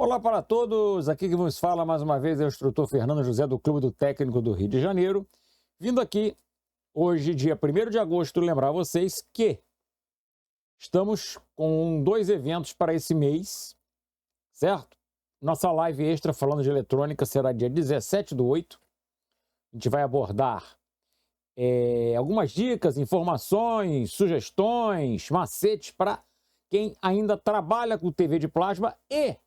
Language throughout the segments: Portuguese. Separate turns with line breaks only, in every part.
Olá para todos, aqui que vos fala mais uma vez é o instrutor Fernando José do Clube do Técnico do Rio de Janeiro, vindo aqui hoje, dia 1º de agosto, lembrar vocês que estamos com 2 eventos para esse mês, certo? Nossa live extra falando de eletrônica será dia 17/8, a gente vai abordar algumas dicas, informações, sugestões, macetes para quem ainda trabalha com TV de plasma e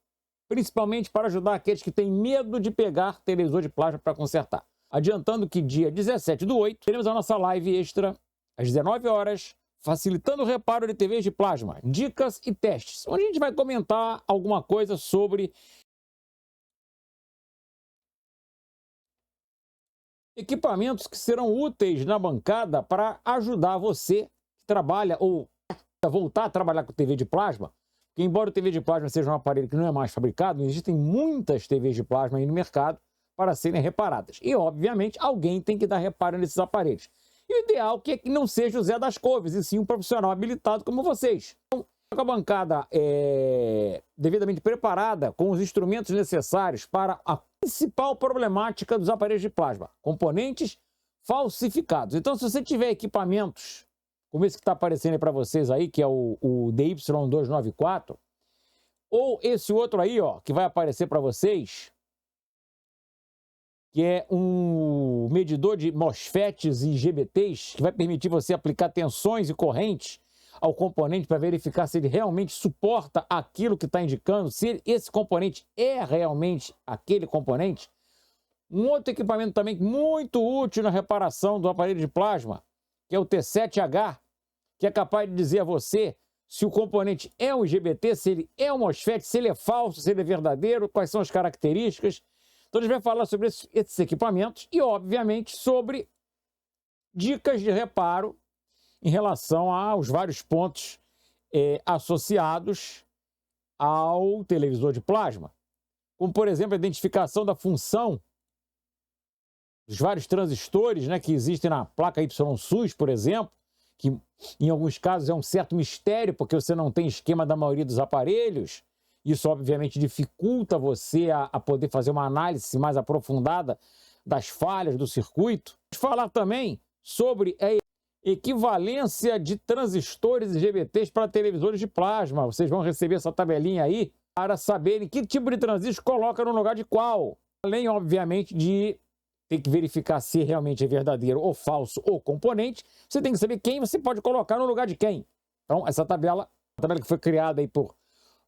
principalmente para ajudar aqueles que têm medo de pegar televisor de plasma para consertar. Adiantando que dia 17/8 teremos a nossa live extra às 19 horas, facilitando o reparo de TVs de plasma, dicas e testes, onde a gente vai comentar alguma coisa sobre equipamentos que serão úteis na bancada para ajudar você que trabalha ou voltar a trabalhar com TV de plasma. Que embora o TV de plasma seja um aparelho que não é mais fabricado, existem muitas TVs de plasma aí no mercado para serem reparadas. E, obviamente, alguém tem que dar reparo nesses aparelhos. E o ideal é que não seja o Zé das Couves, e sim um profissional habilitado como vocês. Então, com a bancada devidamente preparada, com os instrumentos necessários para a principal problemática dos aparelhos de plasma, componentes falsificados. Então, se você tiver equipamentos como esse que está aparecendo aí para vocês aí, que é o DY294, ou esse outro aí, ó, que vai aparecer para vocês, que é um medidor de MOSFETs e IGBTs, que vai permitir você aplicar tensões e correntes ao componente para verificar se ele realmente suporta aquilo que está indicando, se esse componente é realmente aquele componente. Um outro equipamento também muito útil na reparação do aparelho de plasma, que é o T7H, que é capaz de dizer a você se o componente é um IGBT, se ele é um MOSFET, se ele é falso, se ele é verdadeiro, quais são as características. Então a gente vai falar sobre esses equipamentos e, obviamente, sobre dicas de reparo em relação aos vários pontos associados ao televisor de plasma. Como, por exemplo, a identificação da função dos vários transistores, né, que existem na placa YSUS, por exemplo, que em alguns casos é um certo mistério, porque você não tem esquema da maioria dos aparelhos. Isso, obviamente, dificulta você a poder fazer uma análise mais aprofundada das falhas do circuito. Vamos falar também sobre a equivalência de transistores IGBTs para televisores de plasma. Vocês vão receber essa tabelinha aí para saberem que tipo de transistor coloca no lugar de qual. Além, obviamente, de tem que verificar se realmente é verdadeiro ou falso o componente, você tem que saber quem você pode colocar no lugar de quem. Então, essa tabela, a tabela que foi criada aí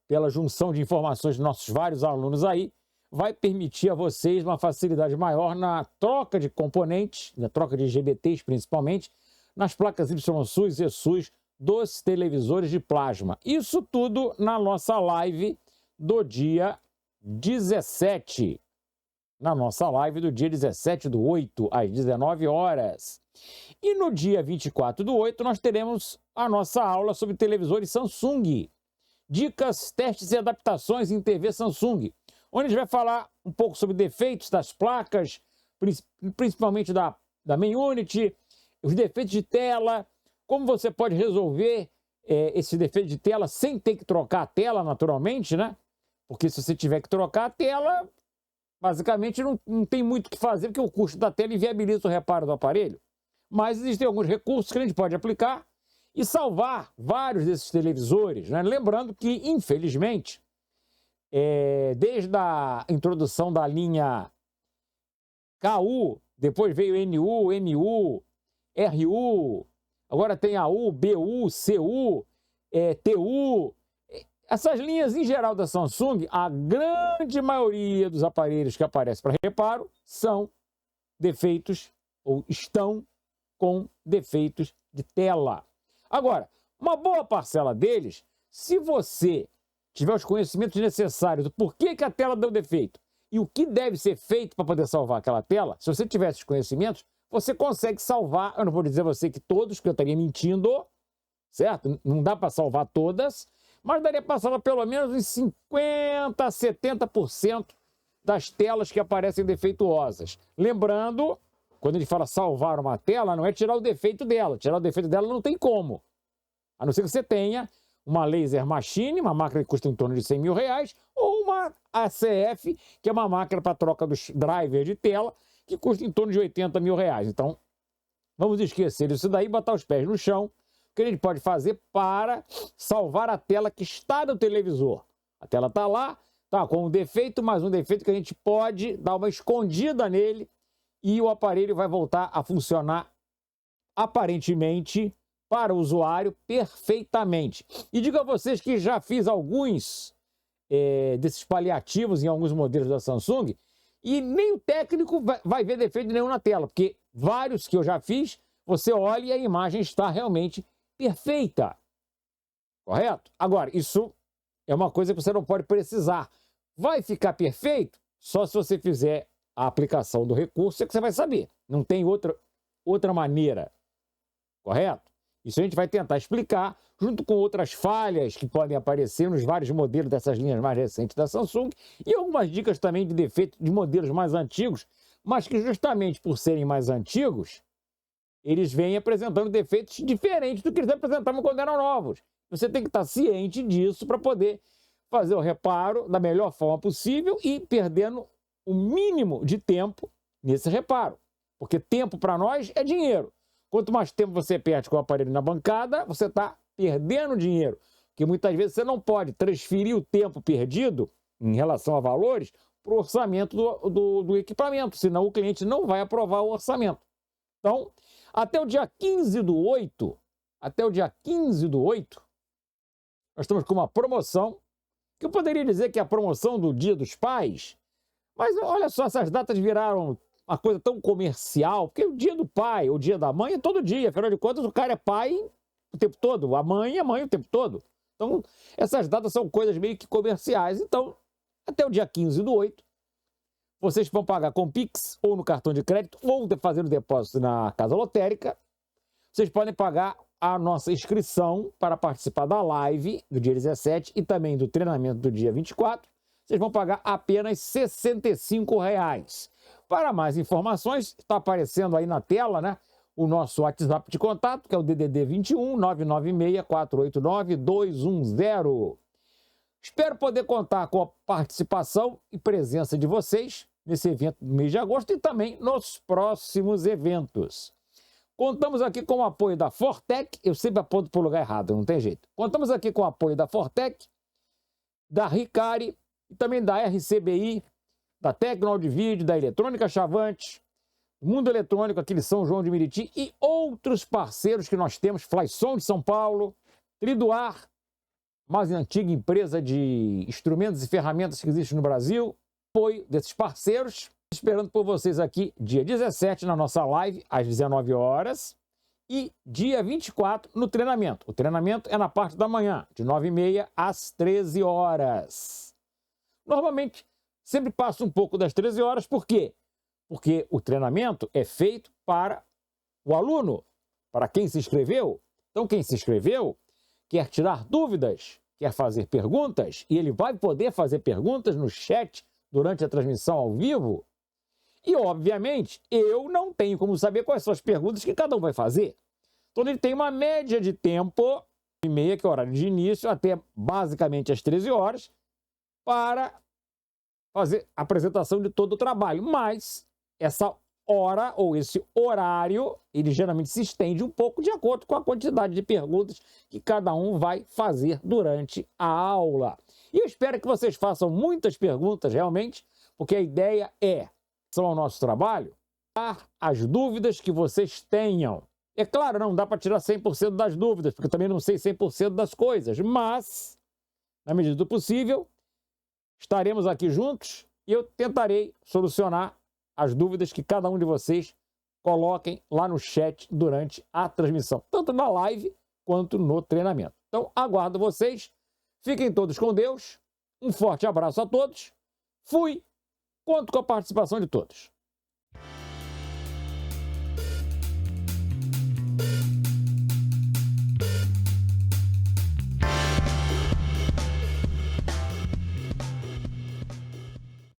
pela junção de informações de nossos vários alunos aí, vai permitir a vocês uma facilidade maior na troca de componentes, na troca de IGBTs principalmente, nas placas YSUS e ESUS dos televisores de plasma. Isso tudo na nossa live do dia 17. Na nossa live do dia 17/8, às 19 horas. E no dia 24/8, nós teremos a nossa aula sobre televisores Samsung. Dicas, testes e adaptações em TV Samsung, onde a gente vai falar um pouco sobre defeitos das placas, principalmente da Main Unit, os defeitos de tela, como você pode resolver esse defeito de tela sem ter que trocar a tela, naturalmente, né? Porque se você tiver que trocar a tela, basicamente não tem muito o que fazer, porque o custo da tela inviabiliza o reparo do aparelho. Mas existem alguns recursos que a gente pode aplicar e salvar vários desses televisores, né? Lembrando que, infelizmente, desde a introdução da linha KU, depois veio NU, MU, RU, agora tem AU, BU, CU, TU. Essas linhas, em geral, da Samsung, a grande maioria dos aparelhos que aparecem para reparo são defeitos ou estão com defeitos de tela. Agora, uma boa parcela deles, se você tiver os conhecimentos necessários do porquê que a tela deu defeito e o que deve ser feito para poder salvar aquela tela, se você tiver esses conhecimentos, você consegue salvar, eu não vou dizer a você que todos, porque eu estaria mentindo, certo? Não dá para salvar todas, mas daria para salvar pelo menos uns 50% a 70% das telas que aparecem defeituosas. Lembrando, quando a gente fala salvar uma tela, não é tirar o defeito dela. Tirar o defeito dela não tem como. A não ser que você tenha uma laser machine, uma máquina que custa em torno de R$100.000, ou uma ACF, que é uma máquina para troca dos drivers de tela, que custa em torno de R$80.000. Então, vamos esquecer isso daí, botar os pés no chão. O que a gente pode fazer para salvar a tela que está no televisor? A tela está lá, está com um defeito, mas um defeito que a gente pode dar uma escondida nele e o aparelho vai voltar a funcionar aparentemente para o usuário perfeitamente. E digo a vocês que já fiz alguns desses paliativos em alguns modelos da Samsung e nem o técnico vai ver defeito nenhum na tela, porque vários que eu já fiz, você olha e a imagem está realmente perfeita. Correto? Agora, isso é uma coisa que você não pode precisar. Vai ficar perfeito? Só se você fizer a aplicação do recurso é que você vai saber. Não tem outra maneira. Correto? Isso a gente vai tentar explicar, junto com outras falhas que podem aparecer nos vários modelos dessas linhas mais recentes da Samsung e algumas dicas também de defeito de modelos mais antigos, mas que justamente por serem mais antigos, eles vêm apresentando defeitos diferentes do que eles apresentavam quando eram novos. Você tem que estar ciente disso para poder fazer o reparo da melhor forma possível e perdendo o mínimo de tempo nesse reparo. Porque tempo para nós é dinheiro. Quanto mais tempo você perde com o aparelho na bancada, você está perdendo dinheiro. Porque muitas vezes você não pode transferir o tempo perdido em relação a valores para o orçamento do equipamento, senão o cliente não vai aprovar o orçamento. Então, até o dia 15/8, nós estamos com uma promoção, que eu poderia dizer que é a promoção do Dia dos Pais, mas olha só, essas datas viraram uma coisa tão comercial, porque o dia do pai, o dia da mãe é todo dia, afinal de contas o cara é pai o tempo todo, a mãe é mãe o tempo todo. Então, essas datas são coisas meio que comerciais. Então, até o dia 15/8, vocês vão pagar com Pix, ou no cartão de crédito, ou fazer o depósito na casa lotérica. Vocês podem pagar a nossa inscrição para participar da live do dia 17 e também do treinamento do dia 24. Vocês vão pagar apenas R$ 65. Para mais informações, está aparecendo aí na tela, né, o nosso WhatsApp de contato, que é o DDD 21 996 489 210. Espero poder contar com a participação e presença de vocês nesse evento do mês de agosto e também nos próximos eventos. Contamos aqui com o apoio da Fortec, eu sempre aponto para o lugar errado, não tem jeito. Contamos aqui com o apoio da Fortec, da Ricari e também da RCBI, da Tecnoaudivídeo, da Eletrônica Chavante, Mundo Eletrônico aqui de São João de Meriti e outros parceiros que nós temos, Flyson de São Paulo, Triduar, mais antiga empresa de instrumentos e ferramentas que existe no Brasil, apoio desses parceiros, esperando por vocês aqui dia 17 na nossa live, às 19 horas, e dia 24 no treinamento. O treinamento é na parte da manhã, de 9h30 às 13 horas. Normalmente, sempre passa um pouco das 13 horas, por quê? Porque o treinamento é feito para o aluno, para quem se inscreveu. Então, quem se inscreveu quer tirar dúvidas, quer fazer perguntas, e ele vai poder fazer perguntas no chat durante a transmissão ao vivo. E, obviamente, eu não tenho como saber quais são as perguntas que cada um vai fazer. Então, ele tem uma média de tempo, 9h30, que é o horário de início, até basicamente às 13 horas, para fazer a apresentação de todo o trabalho. Mas essa hora ou esse horário, ele geralmente se estende um pouco de acordo com a quantidade de perguntas que cada um vai fazer durante a aula. E eu espero que vocês façam muitas perguntas realmente, porque a ideia é, ao nosso trabalho, tirar as dúvidas que vocês tenham. É claro, não dá para tirar 100% das dúvidas, porque eu também não sei 100% das coisas, mas, na medida do possível, estaremos aqui juntos e eu tentarei solucionar as dúvidas que cada um de vocês coloquem lá no chat durante a transmissão, tanto na live quanto no treinamento. Então, aguardo vocês. Fiquem todos com Deus. Um forte abraço a todos. Fui. Conto com a participação de todos.